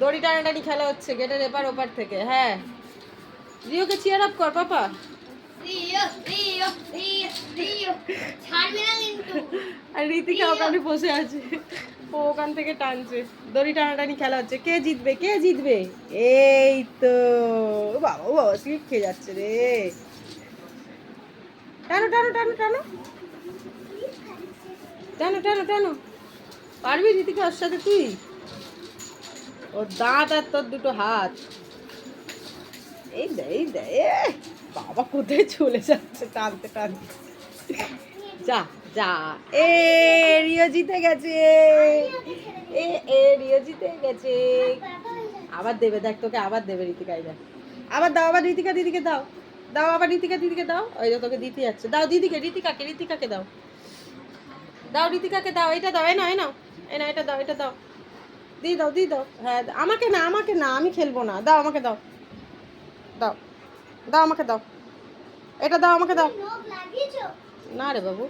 দড়ি টানাটানি খেলা হচ্ছে গেটের এপার ওপার থেকে। হ্যাঁ, রিওকে চিয়ার আপ কর পাপা। আর ঋতিকা ওখানে বসে আছে, ও ওখান থেকে টানছে। দড়ি টানাটানি খেলা হচ্ছে, কে জিতবে কে জিতবে। এই তো বাবা, ও বাবা স্লিপ খেয়ে যাচ্ছে রে। টানো টানো টানো টানো টানো টানো টানো। পারবি ঋতিকা ওর সাথে তুই? ওর দাঁত আর তোর দুটো হাত। এই দে এই দে, বাবা কোথায় চলে যাচ্ছে টানতে টানতে। যা যা, এ রিও জিতে গেছে। এ রিও জিতে গেছে। আবার দেবে, দেখ তোকে আবার দেবে ঋতিকা। দেখ আবার দাও, আবার ঋতিকা দিদিকে দাও। দাও আবার ঋতিকা দিদিকে দাও। ওই যে তোকে দিতে যাচ্ছে, দাও দিদিকে, ঋতিকাকে দাও। দাও ঋতিকাকে দাও, এটা দাও, এ নাও এ নাও, এটা দাও, এটা দাও, দিয়ে দাও। হ্যাঁ, আমাকে না আমি খেলবো না। দাও আমাকে দাও, দাও দাও আমাকে দাও, এটা দাও আমাকে দাও। না রে বাবু।